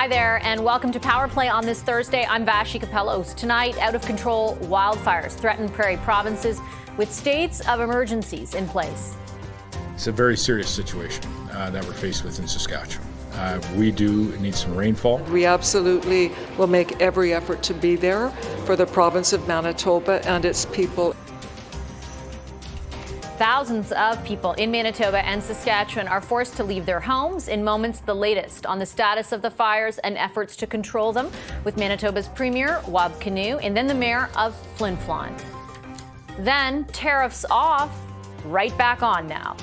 Hi there, and welcome to Power Play on this Thursday. I'm Vashi Capellos. Tonight, out of control wildfires threaten Prairie provinces with states of emergencies in place. It's a very serious situation that we're faced with in Saskatchewan. We do need some rainfall. We absolutely will make every effort to be there for the province of Manitoba and its people. Thousands of people in Manitoba and Saskatchewan are forced to leave their homes. In moments, the latest on the status of the fires and efforts to control them with Manitoba's Premier, Wab Kinew, and then the Mayor of Flin Flon. Then, tariffs off, right back on now.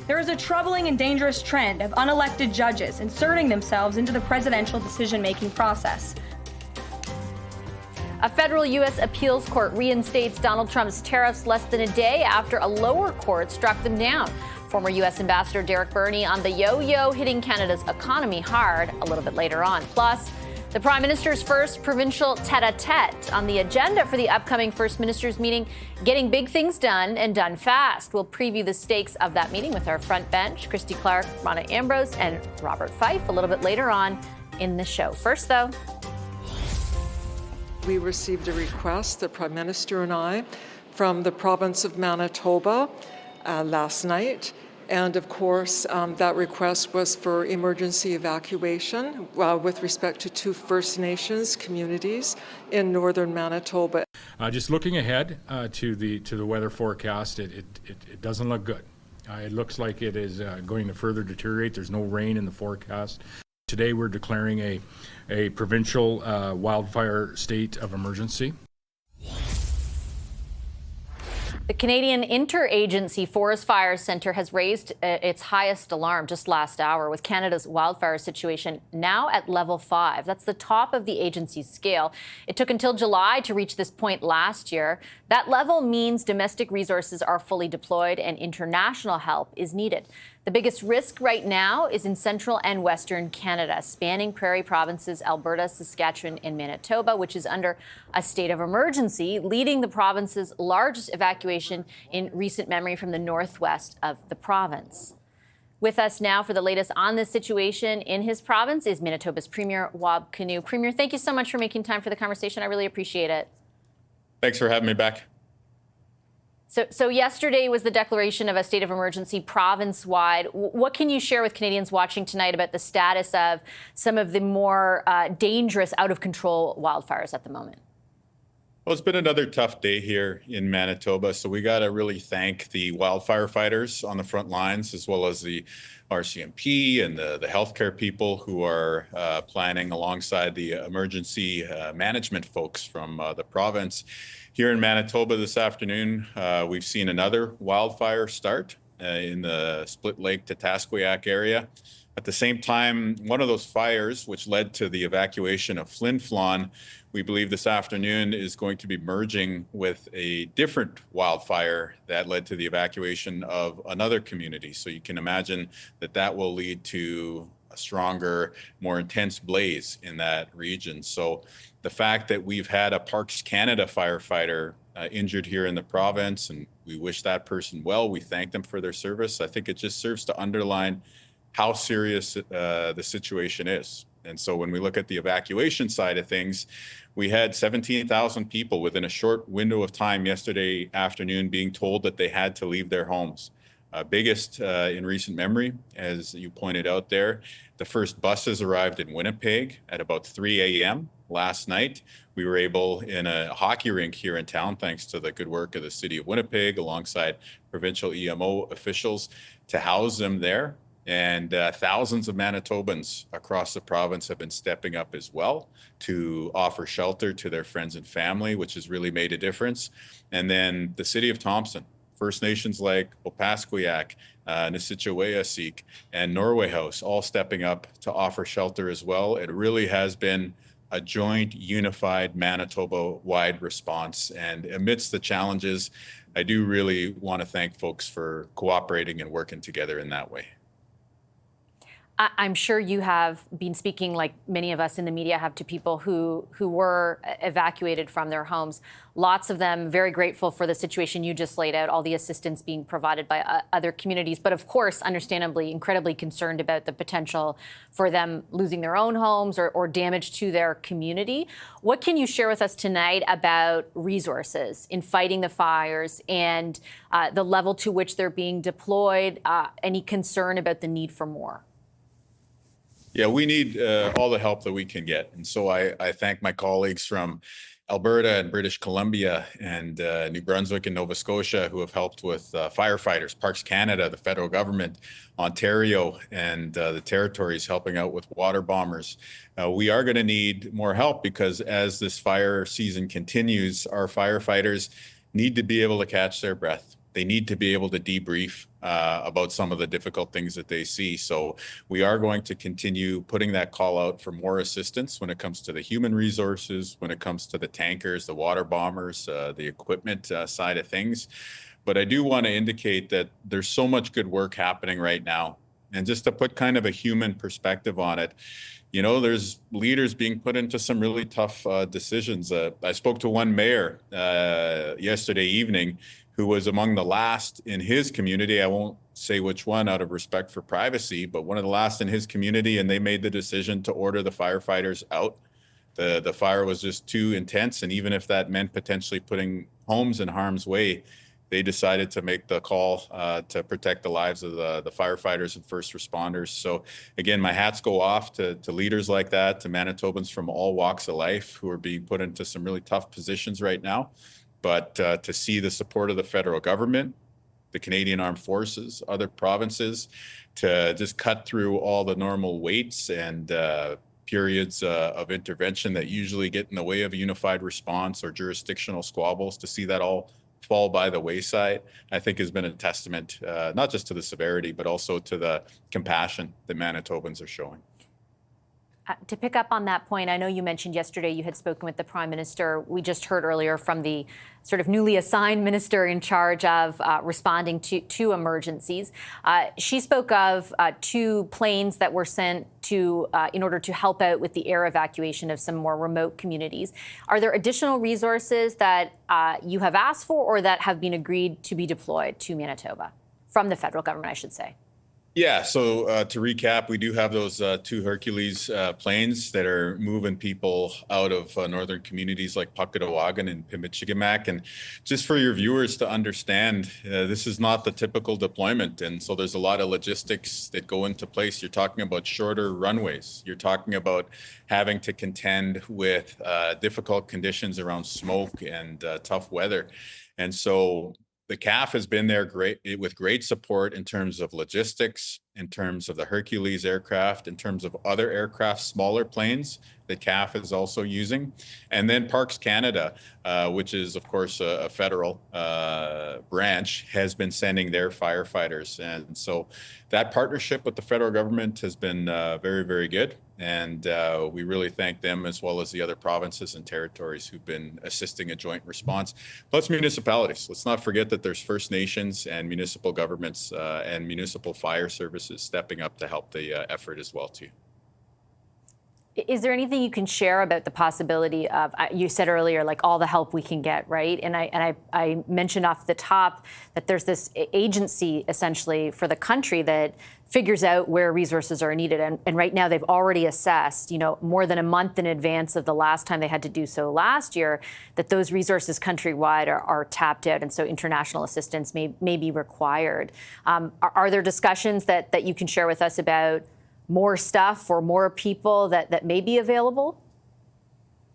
There is a troubling and dangerous trend of unelected judges inserting themselves into the presidential decision-making process. A federal U.S. appeals court reinstates Donald Trump's tariffs less than a day after a lower court struck them down. Former U.S. Ambassador Derek Burney on the yo-yo hitting Canada's economy hard a little bit later on. Plus, the Prime Minister's first provincial tete-a-tete on the agenda for the upcoming First Minister's meeting, getting big things done and done fast. We'll preview the stakes of that meeting with our front bench, Christy Clark, Rona Ambrose, and Robert Fife a little bit later on in the show. First, though, we received a request, the Prime Minister and I, from the province of Manitoba last night. And of course, that request was for emergency evacuation with respect to 2 First Nations communities in northern Manitoba. Just looking ahead to the weather forecast, it doesn't look good. It looks like it is going to further deteriorate. There's no rain in the forecast. Today we're declaring a provincial wildfire state of emergency. The Canadian Interagency Forest Fires Centre has raised its highest alarm just last hour, with Canada's wildfire situation now at level 5. That's the top of the agency's scale. It took until July to reach this point last year. That level means domestic resources are fully deployed and international help is needed. The biggest risk right now is in central and western Canada, spanning Prairie provinces, Alberta, Saskatchewan, and Manitoba, which is under a state of emergency, leading the province's largest evacuation in recent memory from the northwest of the province. With us now for the latest on this situation in his province is Manitoba's Premier, Wab Kinew. Premier, thank you so much for making time for the conversation. I really appreciate it. Thanks for having me back. So yesterday was the declaration of a state of emergency province-wide. What can you share with Canadians watching tonight about the status of some of the more dangerous, out-of-control wildfires at the moment? Well, it's been another tough day here in Manitoba, so we got to really thank the wildfire fighters on the front lines, as well as the RCMP and the healthcare people who are planning alongside the emergency management folks from the province. Here in Manitoba this afternoon, we've seen another wildfire start in the Split Lake to Tasqueyac area. At the same time, one of those fires, which led to the evacuation of Flin Flon, we believe this afternoon is going to be merging with a different wildfire that led to the evacuation of another community. So you can imagine that that will lead to a stronger, more intense blaze in that region. So the fact that we've had a Parks Canada firefighter injured here in the province, and we wish that person well, we thank them for their service. I think it just serves to underline how serious the situation is. And so when we look at the evacuation side of things, we had 17,000 people within a short window of time yesterday afternoon being told that they had to leave their homes. Biggest in recent memory, as you pointed out there. The first buses arrived in Winnipeg at about 3 a.m. last night. We were able, in a hockey rink here in town, thanks to the good work of the city of Winnipeg alongside provincial EMO officials, to house them there. And thousands of Manitobans across the province have been stepping up as well to offer shelter to their friends and family, which has really made a difference. And then the city of Thompson, First Nations like Opaskwayak, Nisitchawayasik, and Norway House, all stepping up to offer shelter as well. It really has been a joint, unified Manitoba-wide response. And amidst the challenges, I do really want to thank folks for cooperating and working together in that way. I'm sure you have been speaking, like many of us in the media have, to people who were evacuated from their homes. Lots of them very grateful for the situation you just laid out, all the assistance being provided by other communities. But of course, understandably, incredibly concerned about the potential for them losing their own homes or damage to their community. What can you share with us tonight about resources in fighting the fires and the level to which they're being deployed? Any concern about the need for more? Yeah, we need all the help that we can get. And so I thank my colleagues from Alberta and British Columbia and New Brunswick and Nova Scotia who have helped with firefighters, Parks Canada, the federal government, Ontario, and the territories helping out with water bombers. We are going to need more help because as this fire season continues, our firefighters need to be able to catch their breath. They need to be able to debrief about some of the difficult things that they see. So we are going to continue putting that call out for more assistance when it comes to the human resources, when it comes to the tankers, the water bombers, the equipment side of things. But I do want to indicate that there's so much good work happening right now. And just to put kind of a human perspective on it, you know, there's leaders being put into some really tough decisions. I spoke to one mayor yesterday evening who was among the last in his community. I won't say which one out of respect for privacy, but one of the last in his community, and they made the decision to order the firefighters out. The fire was just too intense, and even if that meant potentially putting homes in harm's way, they decided to make the call to protect the lives of the firefighters and first responders. So again, my hats go off to leaders like that, to Manitobans from all walks of life who are being put into some really tough positions right now. But to see the support of the federal government, the Canadian Armed Forces, other provinces, to just cut through all the normal waits and periods of intervention that usually get in the way of a unified response or jurisdictional squabbles, to see that all fall by the wayside, I think has been a testament, not just to the severity, but also to the compassion that Manitobans are showing. To pick up on that point, I know you mentioned yesterday you had spoken with the Prime Minister. We just heard earlier from the sort of newly assigned minister in charge of responding to emergencies. She spoke of 2 planes that were sent to in order to help out with the air evacuation of some more remote communities. Are there additional resources that you have asked for or that have been agreed to be deployed to Manitoba from the federal government, I should say? Yeah, so to recap, we do have those 2 Hercules planes that are moving people out of northern communities like Puckatawagan and Pimichigamac. And just for your viewers to understand, this is not the typical deployment. And so there's a lot of logistics that go into place. You're talking about shorter runways. You're talking about having to contend with difficult conditions around smoke and tough weather. And so the CAF has been there with great support in terms of logistics, in terms of the Hercules aircraft, in terms of other aircraft, smaller planes that CAF is also using. And then Parks Canada, which is, of course, a federal branch, has been sending their firefighters. And so that partnership with the federal government has been very, very good. And we really thank them as well as the other provinces and territories who've been assisting a joint response. Plus municipalities. Let's not forget that there's First Nations and municipal governments and municipal fire services stepping up to help the effort as well, too. Is there anything you can share about the possibility of, you said earlier, like all the help we can get, right? And I mentioned off the top that there's this agency essentially for the country that figures out where resources are needed. And right now they've already assessed, you know, more than a month in advance of the last time they had to do so last year, that those resources countrywide are tapped out. And so international assistance may be required. Are there discussions that you can share with us about more stuff or more people that may be available?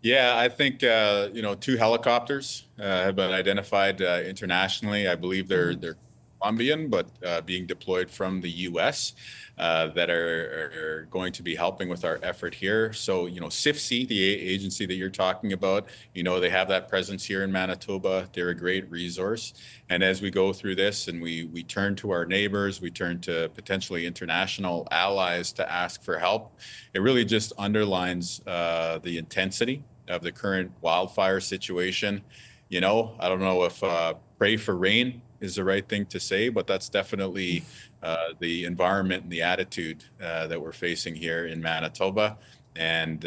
Yeah, I think, 2 helicopters have been identified internationally. I believe they're Colombian, but being deployed from the U.S. That are going to be helping with our effort here. So, CIFC, the agency that you're talking about, they have that presence here in Manitoba. They're a great resource. And as we go through this and we turn to our neighbors, we turn to potentially international allies to ask for help, it really just underlines the intensity of the current wildfire situation. I don't know if pray for rain is the right thing to say, but that's definitely the environment and the attitude that we're facing here in Manitoba. And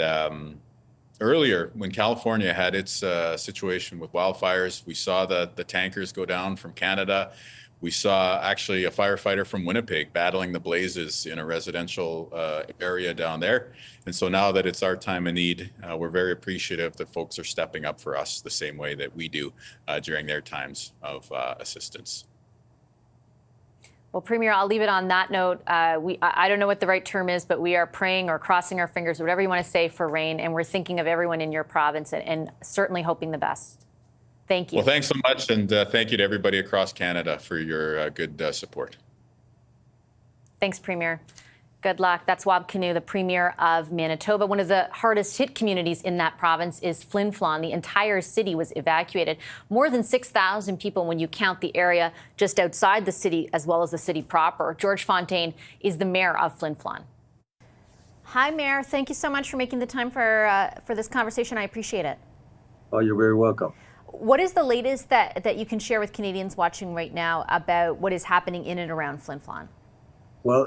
earlier, when California had its situation with wildfires, we saw the tankers go down from Canada. We saw actually a firefighter from Winnipeg battling the blazes in a residential area down there. And so now that it's our time of need, we're very appreciative that folks are stepping up for us the same way that we do during their times of assistance. Well, Premier, I'll leave it on that note. I don't know what the right term is, but we are praying or crossing our fingers, whatever you want to say, for rain. And we're thinking of everyone in your province and certainly hoping the best. Thank you. Well, thanks so much. And thank you to everybody across Canada for your good support. Thanks, Premier. Good luck. That's Wab Kinew, the Premier of Manitoba. One of the hardest hit communities in that province is Flin Flon. The entire city was evacuated. More than 6,000 people when you count the area just outside the city as well as the city proper. George Fontaine is the mayor of Flin Flon. Hi, Mayor. Thank you so much for making the time for this conversation. I appreciate it. Oh, you're very welcome. What is the latest that you can share with Canadians watching right now about what is happening in and around Flin Flon? Well,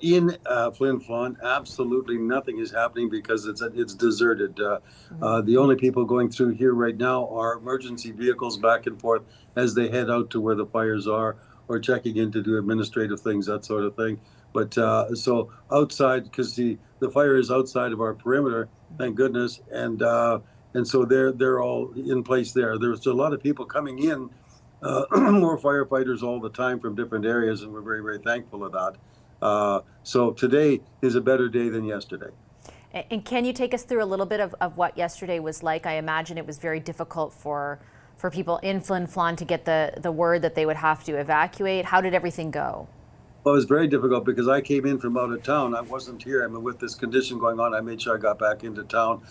in Flin Flon, absolutely nothing is happening because it's deserted. The only people going through here right now are emergency vehicles back and forth as they head out to where the fires are or checking in to do administrative things, that sort of thing. But so outside, because the fire is outside of our perimeter, thank goodness, and so they're all in place there. There's a lot of people coming in, more firefighters all the time from different areas, and we're very, very thankful of that. So today is a better day than yesterday. And can you take us through a little bit of what yesterday was like? I imagine it was very difficult for people in Flin Flon to get the word that they would have to evacuate. How did everything go? Well, it was very difficult because I came in from out of town. I wasn't here. I mean, with this condition going on, I made sure I got back into town.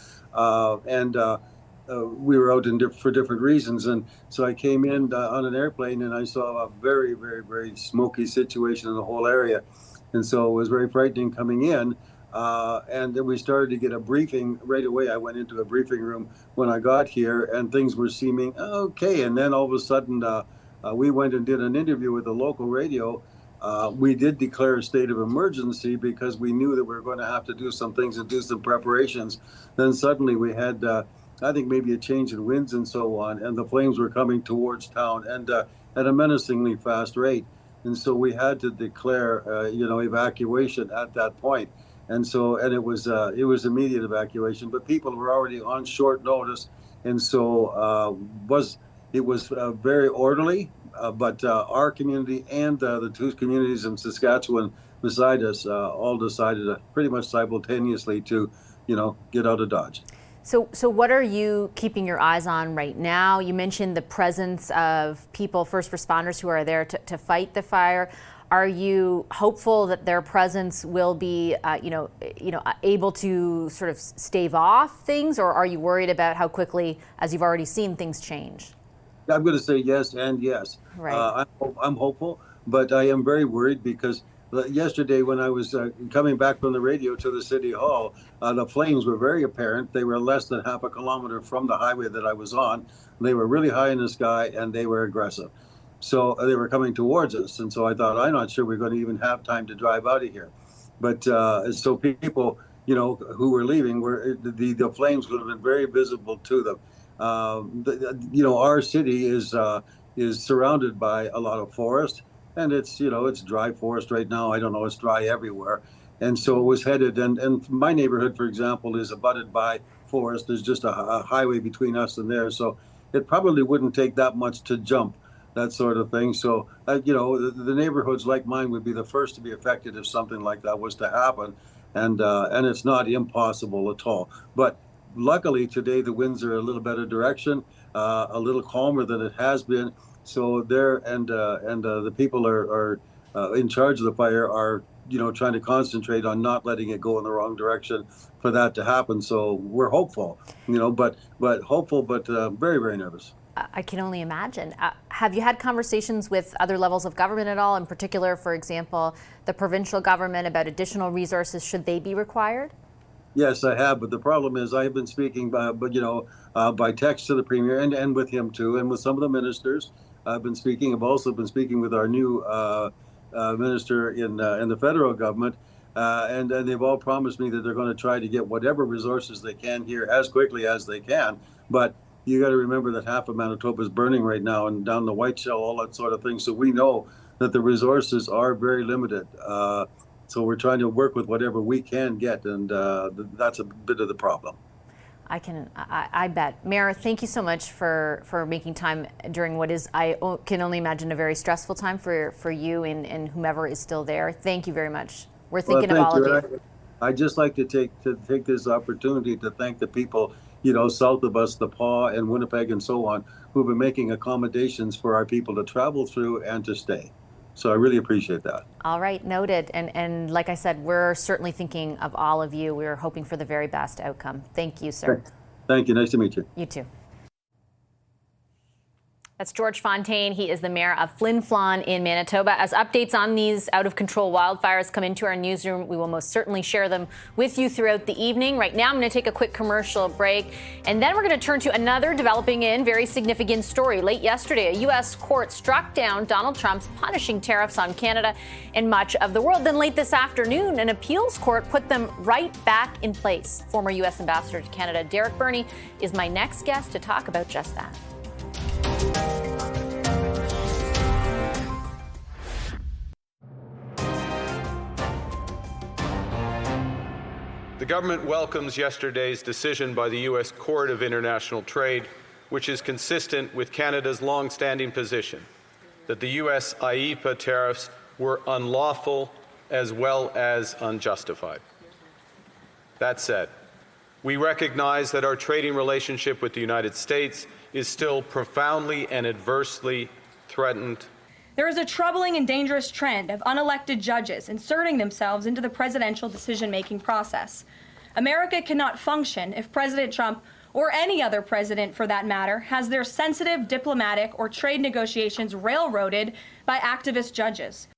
We were out for different reasons. And so I came in on an airplane and I saw a very, very, very smoky situation in the whole area. And so it was very frightening coming in. And then we started to get a briefing right away. I went into a briefing room when I got here and things were seeming okay. And then all of a sudden, we went and did an interview with the local radio. We did declare a state of emergency because we knew that we were going to have to do some things and do some preparations. Then suddenly we had, I think, maybe a change in winds and so on, and the flames were coming towards town and at a menacingly fast rate. And so we had to declare, evacuation at that point. And it was immediate evacuation, but people were already on short notice, and so it was very orderly. But our community and the two communities in Saskatchewan beside us all decided pretty much simultaneously to, get out of Dodge. So what are you keeping your eyes on right now? You mentioned the presence of people, first responders who are there to fight the fire. Are you hopeful that their presence will be, able to sort of stave off things, or are you worried about how quickly, as you've already seen, things change? I'm going to say yes and yes. Right. I'm hopeful, but I am very worried because yesterday when I was coming back from the radio to the city hall, the flames were very apparent. They were less than half a kilometer from the highway that I was on. They were really high in the sky and they were aggressive. So they were coming towards us. And so I thought, I'm not sure we're going to even have time to drive out of here. But so people, who were leaving, the flames would have been very visible to them. Our city is surrounded by a lot of forest, and it's dry forest right now. I don't know, it's dry everywhere. And so it was headed, and my neighborhood, for example, is abutted by forest. There's just a highway between us and there. So it probably wouldn't take that much to jump, that sort of thing. So, the neighborhoods like mine would be the first to be affected if something like that was to happen. And it's not impossible at all. But luckily today the winds are a little better direction, a little calmer than it has been. So the people are in charge of the fire are trying to concentrate on not letting it go in the wrong direction for that to happen. So we're hopeful, but hopeful, but very, very nervous. I can only imagine. Have you had conversations with other levels of government at all, in particular, for example, the provincial government, about additional resources should they be required? Yes, I have, but the problem is I have been speaking by text to the premier and with him too, and with some of the ministers, I've been speaking. I've also been speaking with our new minister in the federal government, and they've all promised me that they're going to try to get whatever resources they can here as quickly as they can. But you got to remember that half of Manitoba is burning right now, and down the White Shell, all that sort of thing. So we know that the resources are very limited. So we're trying to work with whatever we can get, and that's a bit of the problem. I bet. Mayor, thank you so much for making time during what is, I can only imagine, a very stressful time for you and whomever is still there. Thank you very much. We're thinking of all of you. I'd just like to take this opportunity to thank the people, south of us, the PAW and Winnipeg and so on, who've been making accommodations for our people to travel through and to stay. So I really appreciate that. All right, noted. And like I said, we're certainly thinking of all of you. We're hoping for the very best outcome. Thank you, sir. Thank you. Nice to meet you. You too. That's George Fontaine. He is the mayor of Flin Flon in Manitoba. As updates on these out-of-control wildfires come into our newsroom, we will most certainly share them with you throughout the evening. Right now, I'm going to take a quick commercial break, and then we're going to turn to another developing and very significant story. Late yesterday, a U.S. court struck down Donald Trump's punishing tariffs on Canada and much of the world. Then late this afternoon, an appeals court put them right back in place. Former U.S. Ambassador to Canada Derek Burney is my next guest to talk about just that. The government welcomes yesterday's decision by the U.S. Court of International Trade, which is consistent with Canada's long-standing position that the U.S. IEEPA tariffs were unlawful as well as unjustified. That said, we recognize that our trading relationship with the United States is still profoundly and adversely threatened. There is a troubling and dangerous trend of unelected judges inserting themselves into the presidential decision-making process. America cannot function if President Trump, or any other president for that matter, has their sensitive diplomatic or trade negotiations railroaded by activist judges.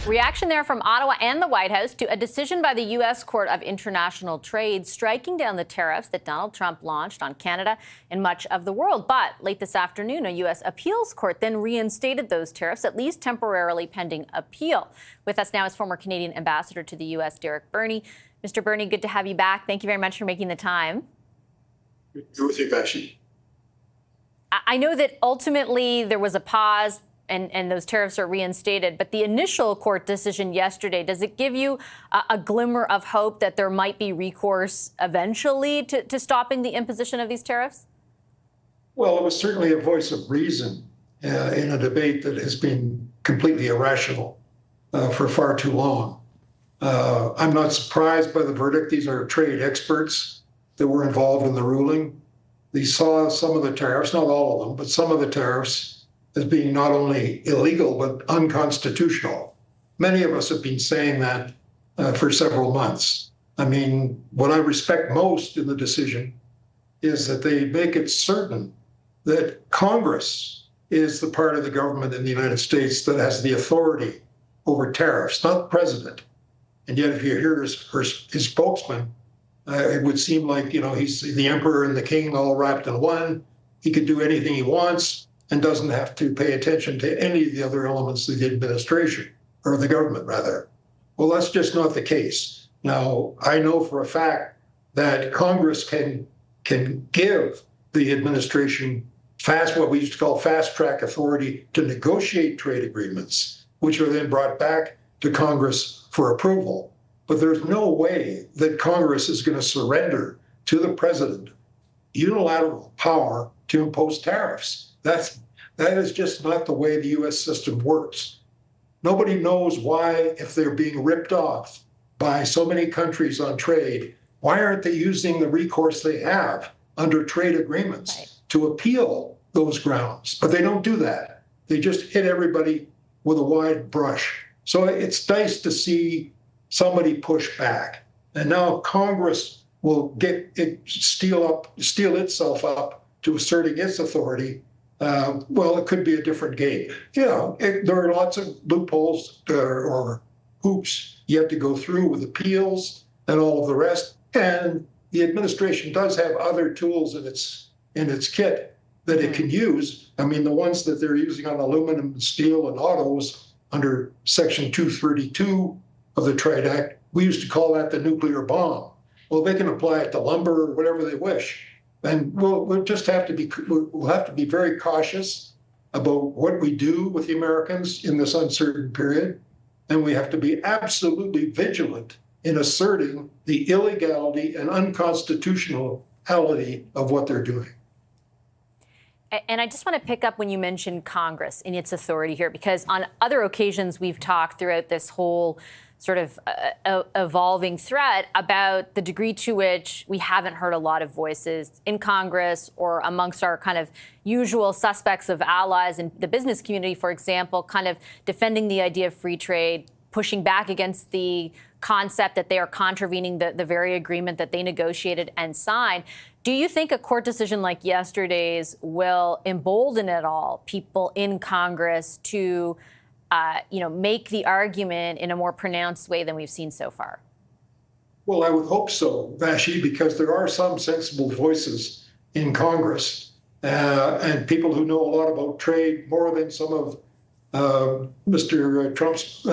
Reaction there from Ottawa and the White House to a decision by the U.S. Court of International Trade striking down the tariffs that Donald Trump launched on Canada and much of the world. But late this afternoon, a U.S. appeals court then reinstated those tariffs, at least temporarily pending appeal. With us now is former Canadian ambassador to the U.S., Derek Burney. Mr. Burney, good to have you back. Thank you very much for making the time. Good with you, Vashi. I know that ultimately there was a pause and those tariffs are reinstated. But the initial court decision yesterday, does it give you a glimmer of hope that there might be recourse eventually to stopping the imposition of these tariffs? Well, it was certainly a voice of reason in a debate that has been completely irrational for far too long. I'm not surprised by the verdict. These are trade experts that were involved in the ruling. They saw some of the tariffs, not all of them, but some of the tariffs as being not only illegal, but unconstitutional. Many of us have been saying that for several months. I mean, what I respect most in the decision is that they make it certain that Congress is the part of the government in the United States that has the authority over tariffs, not the president. And yet, if you hear his spokesman, it would seem like, he's the emperor and the king all wrapped in one. He could do anything he wants and doesn't have to pay attention to any of the other elements of the administration, or the government, rather. Well, that's just not the case. Now, I know for a fact that Congress can give the administration what we used to call fast-track authority to negotiate trade agreements, which are then brought back to Congress for approval. But there's no way that Congress is going to surrender to the president unilateral power to impose tariffs. That is just not the way the U.S. system works. Nobody knows why, if they're being ripped off by so many countries on trade, why aren't they using the recourse they have under trade agreements to appeal those grounds? But they don't do that. They just hit everybody with a wide brush. So it's nice to see somebody push back. And now Congress will steel itself up to asserting its authority. Well, it could be a different game. There are lots of loopholes or hoops you have to go through with appeals and all of the rest. And the administration does have other tools in its kit that it can use. I mean, the ones that they're using on aluminum, steel, and autos under Section 232 of the Trade Act, we used to call that the nuclear bomb. Well, they can apply it to lumber or whatever they wish. And we'll just have to be very cautious about what we do with the Americans in this uncertain period. And we have to be absolutely vigilant in asserting the illegality and unconstitutionality of what they're doing. And I just want to pick up when you mentioned Congress and its authority here, because on other occasions we've talked throughout this whole sort of evolving threat about the degree to which we haven't heard a lot of voices in Congress or amongst our kind of usual suspects of allies in the business community, for example, kind of defending the idea of free trade, pushing back against the concept that they are contravening the very agreement that they negotiated and signed. Do you think a court decision like yesterday's will embolden at all people in Congress to make the argument in a more pronounced way than we've seen so far? Well, I would hope so, Vashi, because there are some sensible voices in Congress and people who know a lot about trade more than some of Mr. Trump's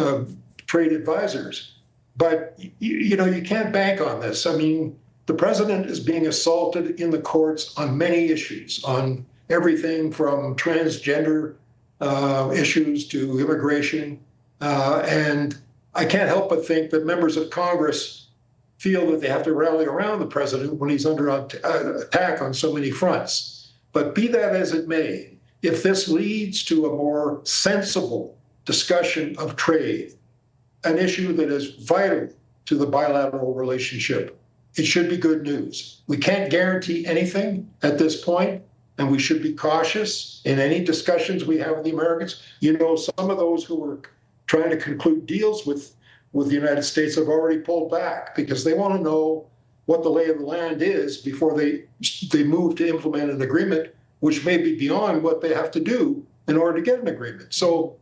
trade advisors. But, you can't bank on this. I mean, the president is being assaulted in the courts on many issues, on everything from transgender issues to immigration. And I can't help but think that members of Congress feel that they have to rally around the president when he's under attack on so many fronts. But be that as it may, if this leads to a more sensible discussion of trade, an issue that is vital to the bilateral relationship, it should be good news. We can't guarantee anything at this point, and we should be cautious in any discussions we have with the Americans. Some of those who were trying to conclude deals with the United States have already pulled back because they want to know what the lay of the land is before they move to implement an agreement, which may be beyond what they have to do in order to get an agreement. So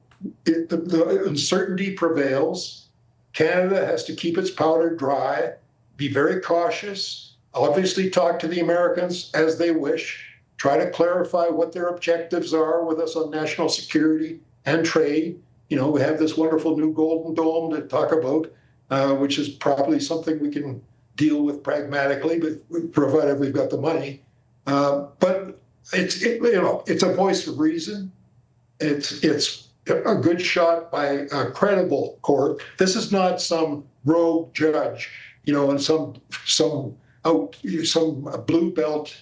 the uncertainty prevails. Canada has to keep its powder dry, be very cautious, obviously talk to the Americans as they wish, try to clarify what their objectives are with us on national security and trade. We have this wonderful new Golden Dome to talk about, which is probably something we can deal with pragmatically, but provided we've got the money. But it's a voice of reason. It's a good shot by a credible court. This is not some rogue judge, in some blue belt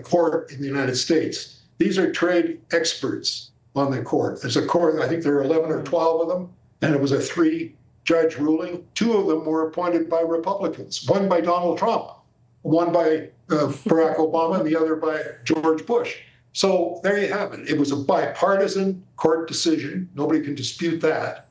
court in the United States. These are trade experts on the court. There's a court, I think there are 11 or 12 of them, and it was a 3-judge ruling. 2 of them were appointed by Republicans, one by Donald Trump, one by Barack Obama, and the other by George Bush. So there you have it. It was a bipartisan court decision. Nobody can dispute that.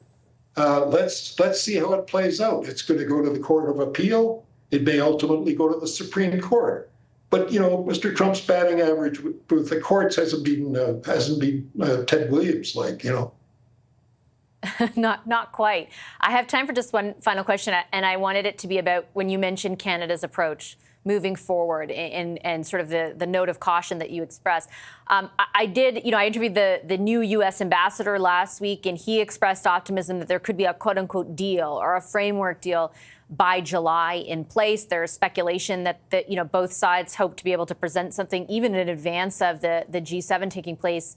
Let's see how it plays out. It's going to go to the Court of Appeal. It may ultimately go to the Supreme Court. But Mr. Trump's batting average with the courts hasn't been Ted Williams like. Not quite. I have time for just one final question, and I wanted it to be about when you mentioned Canada's approach moving forward and sort of the note of caution that you expressed. I interviewed the new U.S. ambassador last week, and he expressed optimism that there could be a quote unquote deal or a framework deal by July in place. There's speculation that both sides hope to be able to present something even in advance of the G7 taking place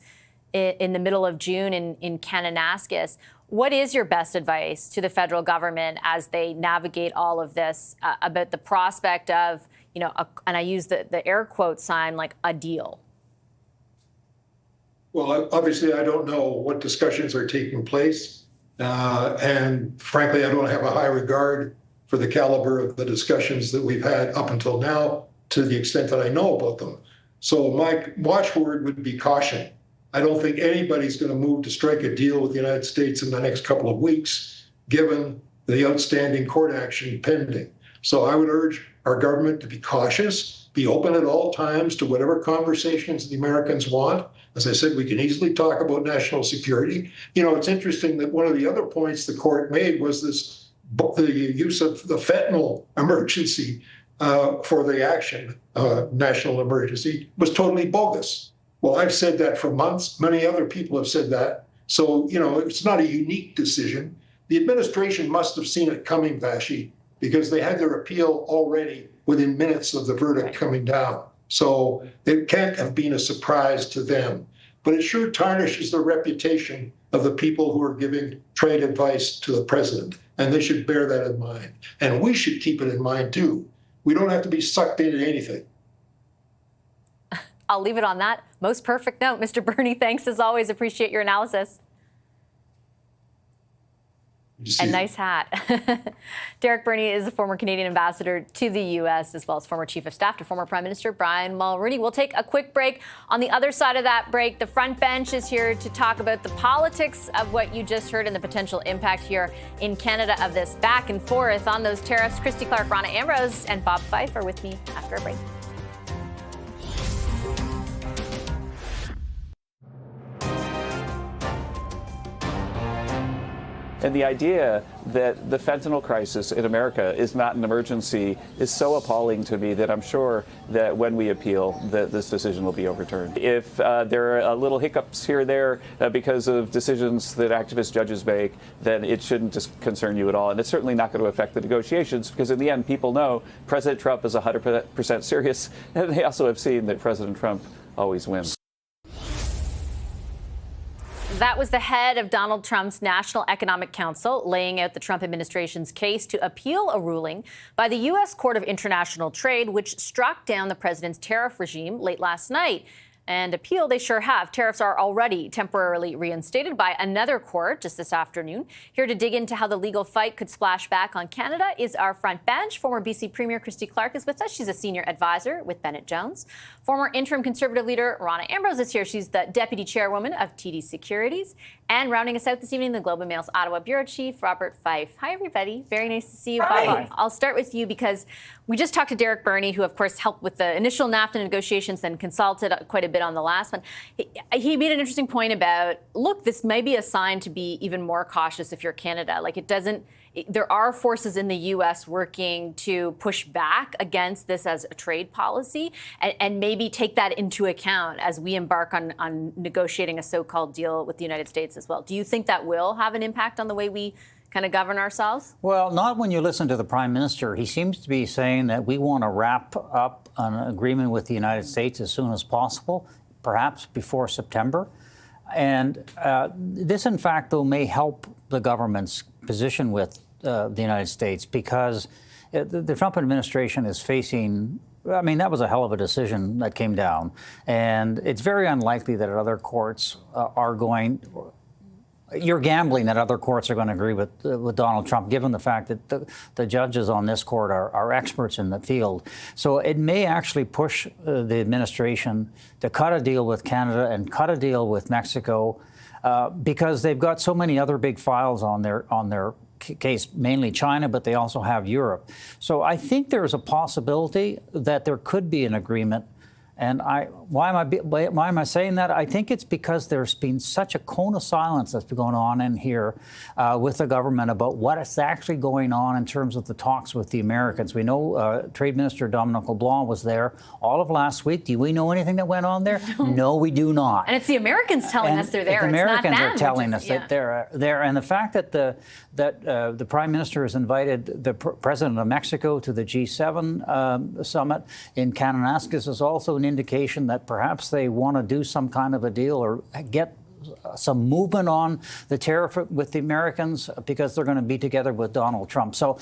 in the middle of June in Kananaskis. What is your best advice to the federal government as they navigate all of this about the prospect of, and I use the air quote sign, like a deal? Well, obviously, I don't know what discussions are taking place. And frankly, I don't have a high regard for the caliber of the discussions that we've had up until now, to the extent that I know about them. So my watchword would be caution. I don't think anybody's going to move to strike a deal with the United States in the next couple of weeks, given the outstanding court action pending. So I would urge our government to be cautious, be open at all times to whatever conversations the Americans want. As I said, we can easily talk about national security. It's interesting that one of the other points the court made was the use of the fentanyl emergency for the action, national emergency, was totally bogus. Well, I've said that for months. Many other people have said that. So, it's not a unique decision. The administration must have seen it coming, Vashi, because they had their appeal already within minutes of the verdict coming down. So it can't have been a surprise to them. But it sure tarnishes the reputation of the people who are giving trade advice to the president. And they should bear that in mind. And we should keep it in mind, too. We don't have to be sucked into anything. I'll leave it on that most perfect note. Mr. Burney, thanks as always. Appreciate your analysis. And nice hat. Derek Burney is a former Canadian ambassador to the U.S., as well as former chief of staff to former Prime Minister Brian Mulroney. We'll take a quick break. On the other side of that break, the front bench is here to talk about the politics of what you just heard and the potential impact here in Canada of this back and forth on those tariffs. Christy Clark, Rana Ambrose, and Bob Fife are with me after a break. And the idea that the fentanyl crisis in America is not an emergency is so appalling to me that I'm sure that when we appeal, that this decision will be overturned. If there are little hiccups here or there because of decisions that activist judges make, then it shouldn't just concern you at all. And it's certainly not going to affect the negotiations because in the end, people know President Trump is 100% serious. And they also have seen that President Trump always wins. That was the head of Donald Trump's National Economic Council laying out the Trump administration's case to appeal a ruling by the U.S. Court of International Trade, which struck down the president's tariff regime late last night. And appeal they sure have. Tariffs are already temporarily reinstated by another court just this afternoon. Here to dig into how the legal fight could splash back on Canada is our front bench. Former BC Premier Christy Clark is with us. She's a senior advisor with Bennett Jones. Former interim Conservative leader Rana Ambrose is here. She's the deputy chairwoman of TD Securities. And rounding us out this evening, the Globe and Mail's Ottawa bureau chief, Robert Fife. Hi, everybody. Very nice to see you. Hi. Bob, I'll start with you because we just talked to Derek Burney, who, of course, helped with the initial NAFTA negotiations, then consulted quite a bit on the last one. He made an interesting point about, look, this may be a sign to be even more cautious if you're Canada. Like, there are forces in the U.S. working to push back against this as a trade policy and maybe take that into account as we embark on negotiating a so-called deal with the United States as well. Do you think that will have an impact on the way we kind of govern ourselves? Well, not when you listen to the Prime Minister. He seems to be saying that we want to wrap up an agreement with the United States as soon as possible, perhaps before September. And this, in fact, though, may help the government's position with the United States because the Trump administration is facing, I mean, that was a hell of a decision that came down. And it's very unlikely that other courts are going, you're gambling that other courts are going to agree with Donald Trump, given the fact that the judges on this court are experts in the field. So it may actually push the administration to cut a deal with Canada and cut a deal with Mexico because they've got so many other big files on their case, mainly China, but they also have Europe. So I think there's a possibility that there could be an agreement. And why am I saying that? I think it's because there's been such a cone of silence that's been going on in here with the government about what is actually going on in terms of the talks with the Americans. We know Trade Minister Dominic LeBlanc was there all of last week. Do we know anything that went on there? No, we do not. And it's the Americans telling us they're there. The Americans it's not them, are telling us that they're there. And the fact that the Prime Minister has invited the President of Mexico to the G7 summit in Kananaskis is also an indication that perhaps they want to do some kind of a deal or get some movement on the tariff with the Americans because they're going to be together with Donald Trump. So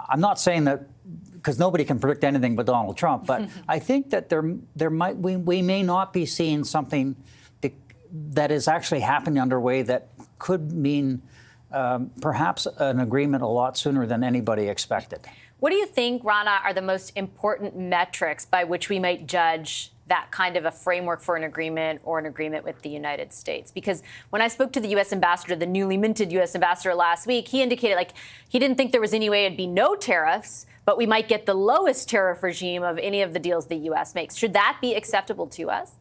I'm not saying that because nobody can predict anything but Donald Trump, but I think that we may not be seeing something that is actually happening underway that could mean perhaps an agreement a lot sooner than anybody expected. What do you think, Rana, are the most important metrics by which we might judge that kind of a framework for an agreement or an agreement with the United States? Because when I spoke to the U.S. ambassador, the newly minted U.S. ambassador last week, he indicated he didn't think there was any way it'd be no tariffs, but we might get the lowest tariff regime of any of the deals the U.S. makes. Should that be acceptable to us?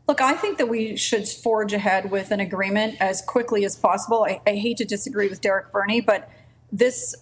Look, I think that we should forge ahead with an agreement as quickly as possible. I hate to disagree with Derek Burney, but this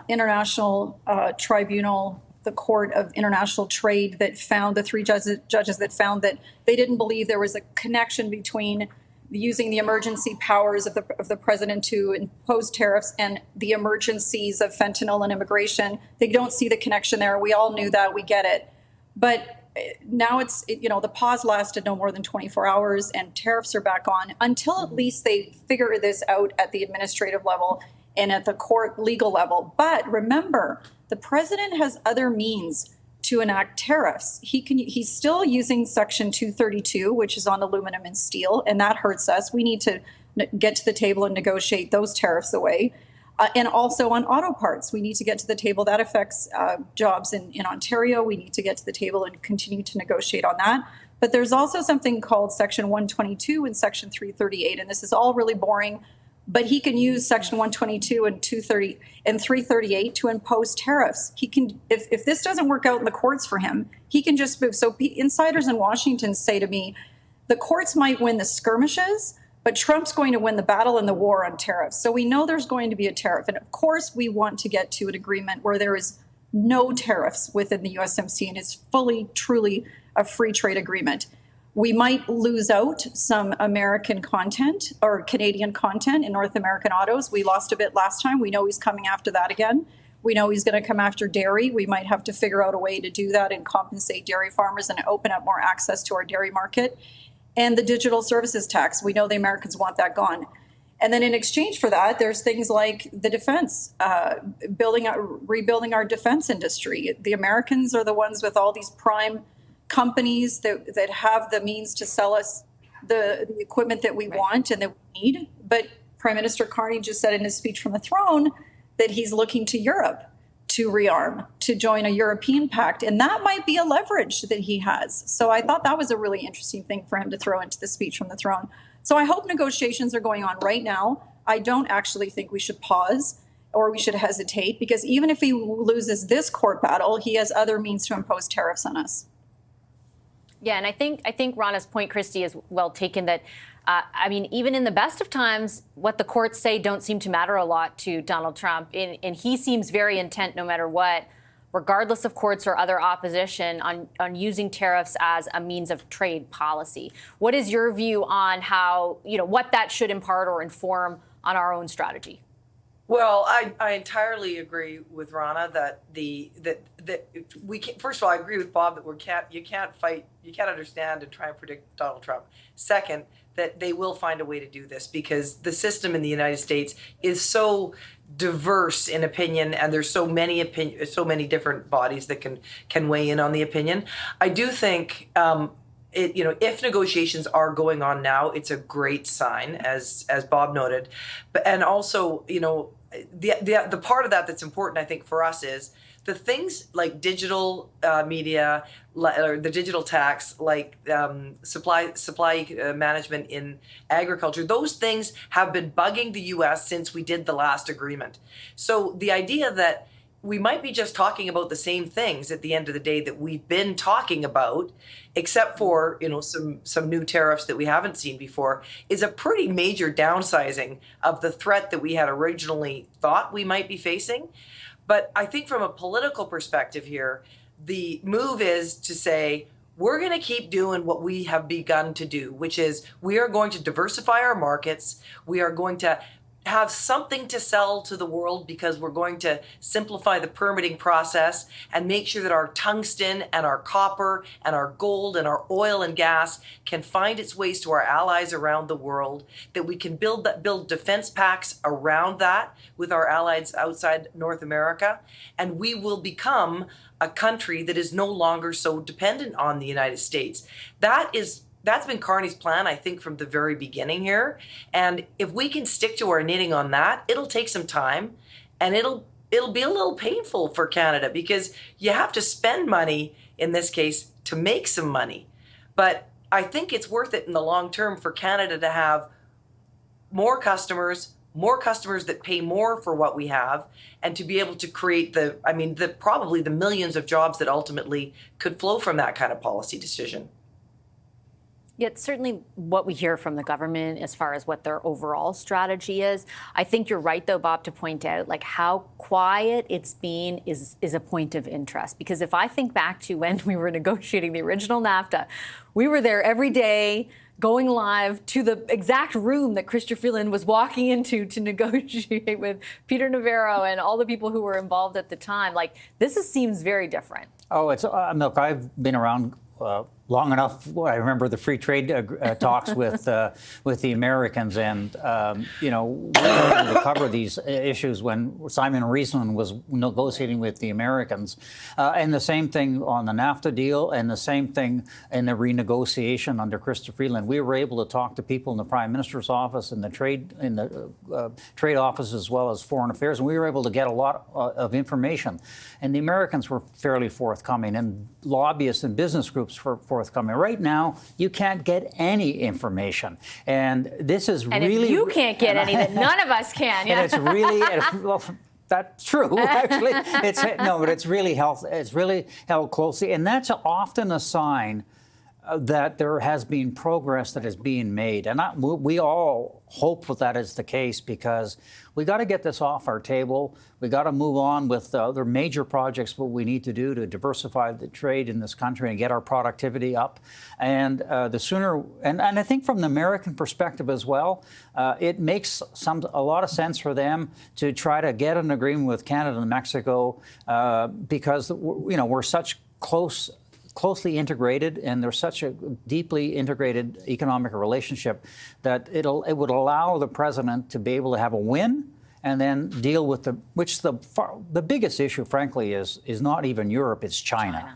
international tribunal the Court of International Trade that found, the three judges that found that they didn't believe there was a connection between using the emergency powers of the president to impose tariffs and the emergencies of fentanyl and immigration. They don't see the connection there. We all knew that. We get it. But now the pause lasted no more than 24 hours and tariffs are back on until at least they figure this out at the administrative level and at the court legal level. But remember, the president has other means to enact tariffs. He's still using Section 232, which is on aluminum and steel, and that hurts us. We need to get to the table and negotiate those tariffs away. And also on auto parts, we need to get to the table. That affects jobs in Ontario. We need to get to the table and continue to negotiate on that. But there's also something called Section 122 and Section 338, and this is all really boring. But he can use Section 122 and 230 and 338 to impose tariffs. He can, if this doesn't work out in the courts for him, he can just move. So insiders in Washington say to me, the courts might win the skirmishes, but Trump's going to win the battle and the war on tariffs. So we know there's going to be a tariff. And of course, we want to get to an agreement where there is no tariffs within the USMC and it's fully, truly a free trade agreement. We might lose out some American content or Canadian content in North American autos. We lost a bit last time. We know he's coming after that again. We know he's going to come after dairy. We might have to figure out a way to do that and compensate dairy farmers and open up more access to our dairy market. And the digital services tax. We know the Americans want that gone. And then in exchange for that, there's things like the defense, rebuilding our defense industry. The Americans are the ones with all these prime companies that have the means to sell us the equipment that we want and that we need. But Prime Minister Carney just said in his speech from the throne that he's looking to Europe to rearm, to join a European pact. And that might be a leverage that he has. So I thought that was a really interesting thing for him to throw into the speech from the throne. So I hope negotiations are going on right now. I don't actually think we should pause or we should hesitate, because even if he loses this court battle, he has other means to impose tariffs on us. Yeah, and I think Rana's point, Christy, is well taken, that I mean, even in the best of times, what the courts say don't seem to matter a lot to Donald Trump. And he seems very intent, no matter what, regardless of courts or other opposition, on using tariffs as a means of trade policy. What is your view on how, what that should impart or inform on our own strategy? Well, I entirely agree with Rana that we can, first of all, I agree with Bob that you can't understand and try and predict Donald Trump. Second, that they will find a way to do this because the system in the United States is so diverse in opinion, and there's so many different bodies that can weigh in on the opinion. I do think if negotiations are going on now, it's a great sign, as Bob noted. And also, the part of that that's important, I think, for us is the things like digital media, or the digital tax, like supply management in agriculture. Those things have been bugging the U.S. since we did the last agreement. So the idea that we might be just talking about the same things at the end of the day that we've been talking about, except for some new tariffs that we haven't seen before, is a pretty major downsizing of the threat that we had originally thought we might be facing. But I think from a political perspective here, the move is to say, we're going to keep doing what we have begun to do, which is we are going to diversify our markets. We are going to have something to sell to the world because we're going to simplify the permitting process and make sure that our tungsten and our copper and our gold and our oil and gas can find its ways to our allies around the world, that we can build defense pacts around that with our allies outside North America, and we will become a country that is no longer so dependent on the United States. That's been Carney's plan, I think, from the very beginning here. And if we can stick to our knitting on that, it'll take some time, and it'll be a little painful for Canada because you have to spend money, in this case, to make some money. But I think it's worth it in the long term for Canada to have more customers that pay more for what we have, and to be able to create probably the millions of jobs that ultimately could flow from that kind of policy decision. Yet certainly what we hear from the government as far as what their overall strategy is. I think you're right, though, Bob, to point out like how quiet it's been is a point of interest. Because if I think back to when we were negotiating the original NAFTA, we were there every day, going live to the exact room that Chrystia Freeland was walking into to negotiate with Peter Navarro and all the people who were involved at the time. Like, seems very different. Oh, it's look, I've been around long enough. I remember the free trade talks with the Americans, and we were able to cover these issues when Simon Riesland was negotiating with the Americans, and the same thing on the NAFTA deal, and the same thing in the renegotiation under Chrystia Freeland. We were able to talk to people in the Prime Minister's office, in the trade office, as well as foreign affairs, and we were able to get a lot of information. And the Americans were fairly forthcoming, and lobbyists and business groups were forthcoming. Right now, you can't get any information, and this is and really. If you can't get any, then none of us can. Yeah. And it's really. Well, that's true, actually. But it's really held closely, and that's often a sign that there has been progress that is being made. And we all hope that is the case, because we got to get this off our table. We got to move on with the other major projects, what we need to do to diversify the trade in this country and get our productivity up. And the sooner, and I think from the American perspective as well, it makes a lot of sense for them to try to get an agreement with Canada and Mexico, because we're such closely integrated, and there's such a deeply integrated economic relationship that it would allow the president to be able to have a win and then deal with the biggest issue, frankly, is not even Europe, it's China.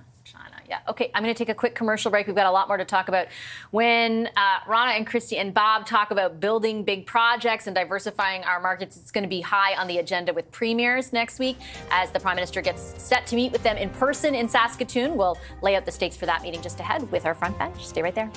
Yeah. Okay, I'm going to take a quick commercial break. We've got a lot more to talk about. When Rana and Christy and Bob talk about building big projects and diversifying our markets, it's going to be high on the agenda with premiers next week as the Prime Minister gets set to meet with them in person in Saskatoon. We'll lay out the stakes for that meeting just ahead with our front bench. Stay right there.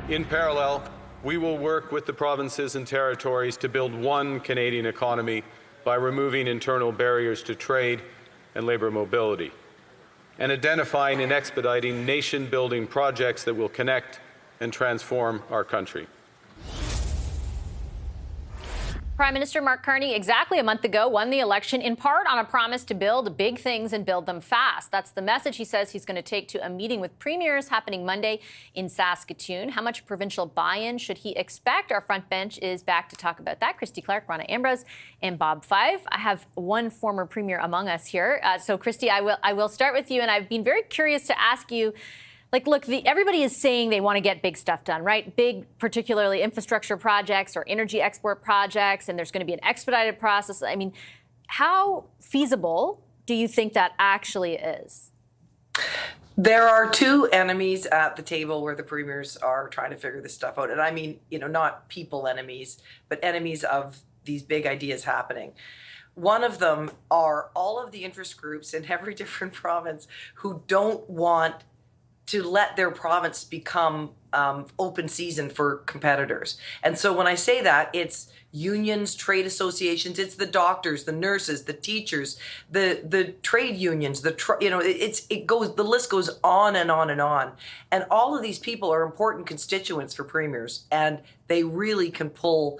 In parallel, we will work with the provinces and territories to build one Canadian economy by removing internal barriers to trade and labour mobility, and identifying and expediting nation-building projects that will connect and transform our country. Prime Minister Mark Carney, exactly a month ago, won the election in part on a promise to build big things and build them fast. That's the message he says he's going to take to a meeting with premiers happening Monday in Saskatoon. How much provincial buy-in should he expect? Our front bench is back to talk about that. Christy Clark, Rana Ambrose, and Bob Five. I have one former premier among us here. So, Christy, I will start with you, and I've been very curious to ask you. Like, look, everybody is saying they want to get big stuff done, right? Big, particularly infrastructure projects or energy export projects, and there's going to be an expedited process. I mean, how feasible do you think that actually is? There are two enemies at the table where the premiers are trying to figure this stuff out. And I mean, not people enemies, but enemies of these big ideas happening. One of them are all of the interest groups in every different province who don't want to let their province become open season for competitors. And so when I say that, it's unions, trade associations, it's the doctors, the nurses, the teachers, the trade unions, the list goes on and on and on. And all of these people are important constituents for premiers, and they really can pull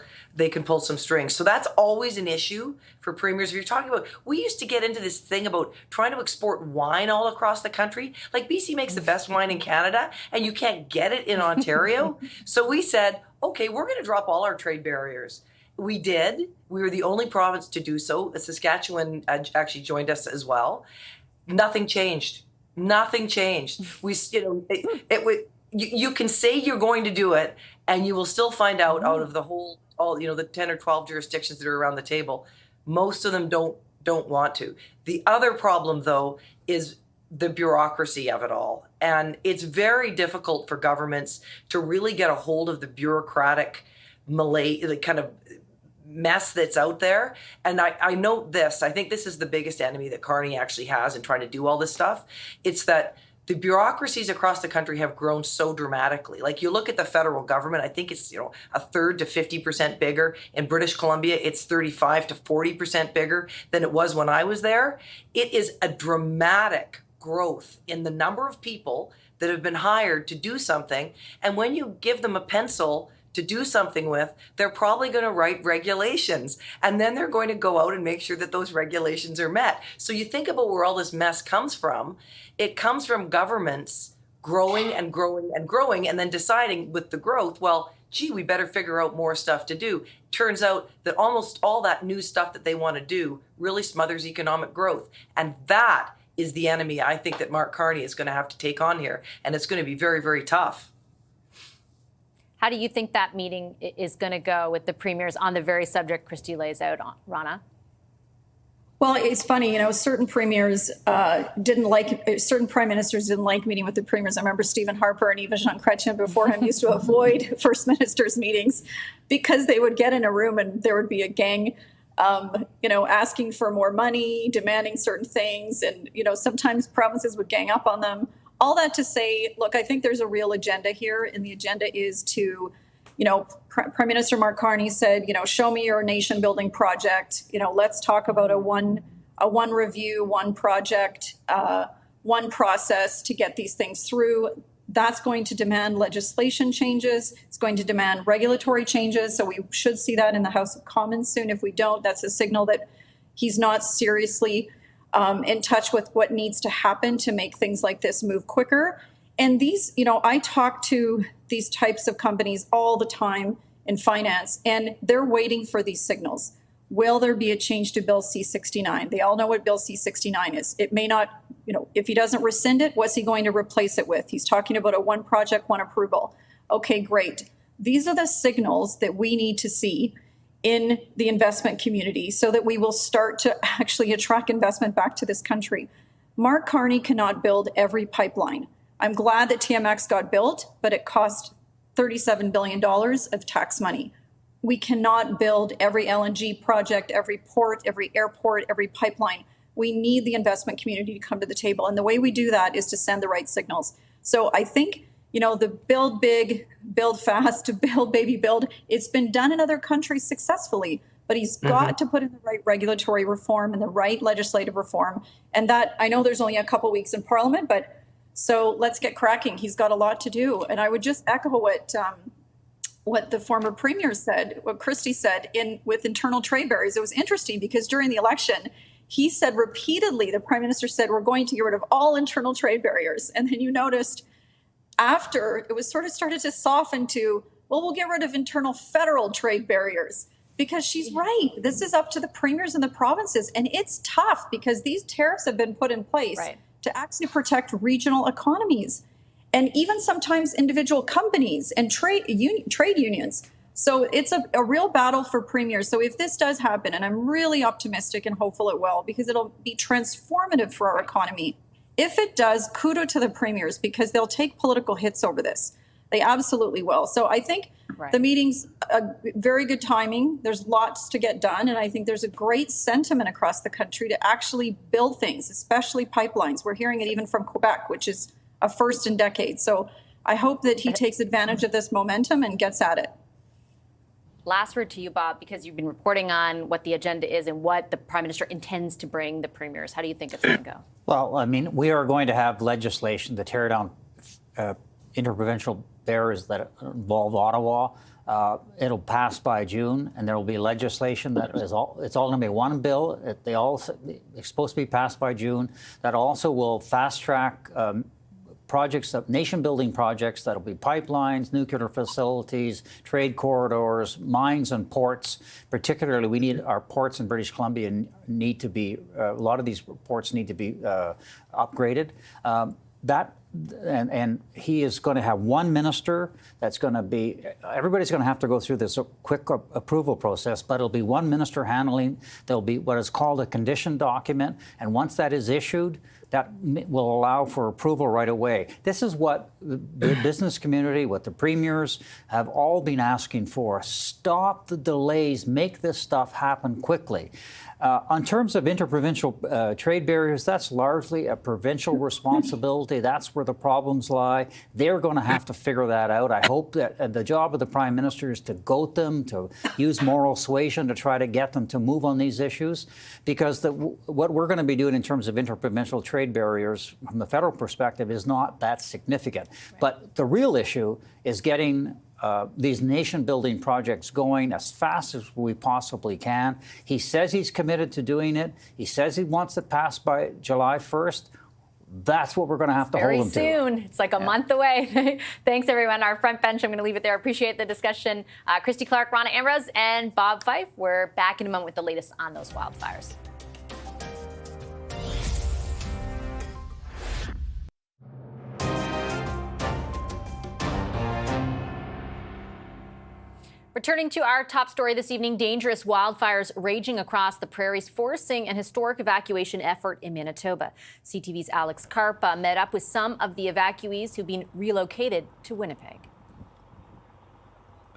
some strings. So that's always an issue for premiers. If you're talking about, we used to get into this thing about trying to export wine all across the country. Like, BC makes the best wine in Canada, and you can't get it in Ontario. So we said, okay, we're going to drop all our trade barriers. We did. We were the only province to do so. Saskatchewan actually joined us as well. Nothing changed. Nothing changed. You can say you're going to do it, and you will still find out of the 10 or 12 jurisdictions that are around the table, most of them don't want to. The other problem, though, is the bureaucracy of it all. And it's very difficult for governments to really get a hold of the bureaucratic the kind of mess that's out there. And I note this, I think this is the biggest enemy that Carney actually has in trying to do all this stuff. It's that the bureaucracies across the country have grown so dramatically. Like you look at the federal government, I think it's, a third to 50% bigger. In British Columbia, it's 35 to 40% bigger than it was when I was there. It is a dramatic growth in the number of people that have been hired to do something. And when you give them a pencil to do something with, they're probably going to write regulations, and then they're going to go out and make sure that those regulations are met. So you think about where all this mess comes from. It comes from governments growing and growing and growing, and then deciding with the growth, well, gee, we better figure out more stuff to do. Turns out that almost all that new stuff that they want to do really smothers economic growth. And that is the enemy I think that Mark Carney is going to have to take on here, and it's going to be very, very tough. How do you think that meeting is going to go with the premiers on the very subject Christy lays out on, Rana? Well, it's funny, certain premiers certain prime ministers didn't like meeting with the premiers. I remember Stephen Harper and even Jean Chrétien before him used to avoid first ministers' meetings because they would get in a room and there would be a gang, asking for more money, demanding certain things. And, sometimes provinces would gang up on them. All that to say, look, I think there's a real agenda here, and the agenda is to, Prime Minister Mark Carney said, show me your nation building project. Let's talk about a one review, one project, one process to get these things through. That's going to demand legislation changes. It's going to demand regulatory changes. So we should see that in the House of Commons soon. If we don't, that's a signal that he's not seriously in touch with what needs to happen to make things like this move quicker. And these, I talk to these types of companies all the time in finance, and they're waiting for these signals. Will there be a change to Bill C-69? They all know what Bill C-69 is. It may not, if he doesn't rescind it, what's he going to replace it with? He's talking about a one project, one approval. Okay, great. These are the signals that we need to see in the investment community so that we will start to actually attract investment back to this country. Mark Carney cannot build every pipeline. I'm glad that TMX got built, but it cost $37 billion of tax money. We cannot build every LNG project, every port, every airport, every pipeline. We need the investment community to come to the table. And the way we do that is to send the right signals. So I think, the build big, build fast, to build, baby, build, it's been done in other countries successfully, but he's got to put in the right regulatory reform and the right legislative reform. And that, I know there's only a couple weeks in Parliament, but so let's get cracking. He's got a lot to do. And I would just echo what the former premier said, what Christy said with internal trade barriers. It was interesting because during the election, he said repeatedly, the prime minister said, we're going to get rid of all internal trade barriers. And then you noticed after it was sort of started to soften to, well, we'll get rid of internal federal trade barriers, because she's right. This is up to the premiers and the provinces. And it's tough because these tariffs have been put in place to actually protect regional economies and even sometimes individual companies and trade unions. So it's a real battle for premiers. So if this does happen, and I'm really optimistic and hopeful it will, because it'll be transformative for our economy. If it does, kudos to the premiers, because they'll take political hits over this. They absolutely will. So I think the meeting's a very good timing. There's lots to get done. And I think there's a great sentiment across the country to actually build things, especially pipelines. We're hearing it even from Quebec, which is a first in decades. So I hope that he takes advantage of this momentum and gets at it. Last word to you, Bob, because you've been reporting on what the agenda is and what the Prime Minister intends to bring the premiers. How do you think it's going to go? Well, I mean, we are going to have legislation to tear down interprovincial barriers that involve Ottawa. It'll pass by June, and there will be legislation that is it's all going to be one bill. It's supposed to be passed by June. That also will fast track projects, nation-building projects that'll be pipelines, nuclear facilities, trade corridors, mines and ports. Particularly, we need our ports in British Columbia need to be, a lot of these ports need to be upgraded. and he is going to have one minister that's going to be, everybody's going to have to go through this quick approval process, but it'll be one minister handling. There'll be what is called a condition document, and once that is issued, that will allow for approval right away. This is what the business community, what the premiers have all been asking for. Stop the delays, make this stuff happen quickly. On terms of interprovincial trade barriers, that's largely a provincial responsibility. That's where the problems lie. They're going to have to figure that out. I hope that the job of the Prime Minister is to goad them, to use moral suasion to try to get them to move on these issues, because what we're going to be doing in terms of interprovincial trade barriers from the federal perspective is not that significant. Right. But the real issue is getting these nation-building projects going as fast as we possibly can. He says he's committed to doing it. He says he wants it passed by July 1st. That's what we're going to have to hold him to. Very soon. It's like a month away. Thanks, everyone. Our front bench, I'm going to leave it there. Appreciate the discussion. Christy Clark, Rana Ambrose, and Bob Fife. We're back in a moment with the latest on those wildfires. Returning to our top story this evening, dangerous wildfires raging across the prairies, forcing an historic evacuation effort in Manitoba. CTV's Alex Karp met up with some of the evacuees who've been relocated to Winnipeg.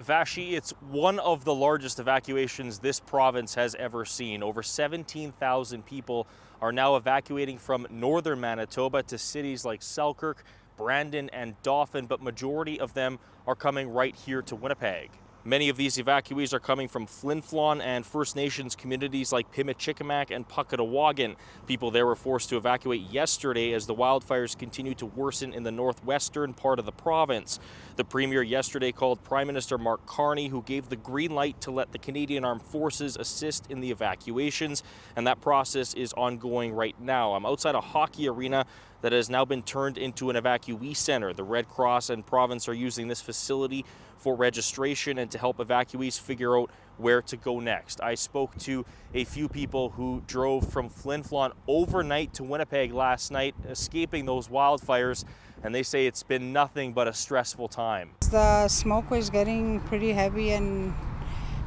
Vashi, it's one of the largest evacuations this province has ever seen. Over 17,000 people are now evacuating from northern Manitoba to cities like Selkirk, Brandon, and Dauphin, but majority of them are coming right here to Winnipeg. Many of these evacuees are coming from Flin Flon and First Nations communities like Pimicikamak and Puckatawagan. People there were forced to evacuate yesterday as the wildfires continue to worsen in the northwestern part of the province. The Premier yesterday called Prime Minister Mark Carney, who gave the green light to let the Canadian Armed Forces assist in the evacuations, and that process is ongoing right now. I'm outside a hockey arena that has now been turned into an evacuee center. The Red Cross and province are using this facility for registration and to help evacuees figure out where to go next. I spoke to a few people who drove from Flin Flon overnight to Winnipeg last night, escaping those wildfires, and they say it's been nothing but a stressful time. The smoke was getting pretty heavy and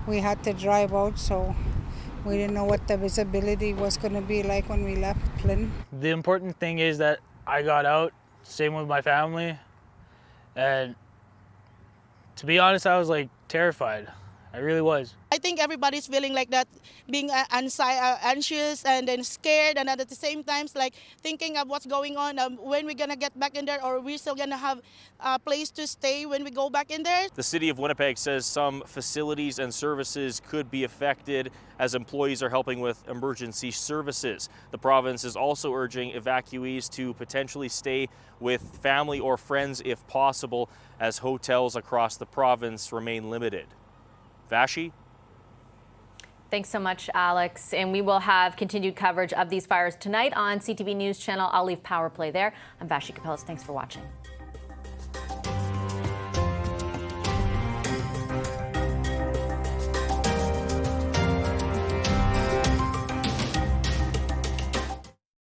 we had to drive out, so we didn't know what the visibility was going to be like when we left Flin. The important thing is that I got out, same with my family, and to be honest, I was like terrified. I really was. I think everybody's feeling like that, being anxious and then scared, and at the same time, like thinking of what's going on, when we're gonna get back in there, or we're still gonna have a place to stay when we go back in there. The City of Winnipeg says some facilities and services could be affected as employees are helping with emergency services. The province is also urging evacuees to potentially stay with family or friends if possible, as hotels across the province remain limited. Vashi? Thanks so much, Alex. And we will have continued coverage of these fires tonight on CTV News Channel. I'll leave Power Play there. I'm Vashi Capellas. Thanks for watching.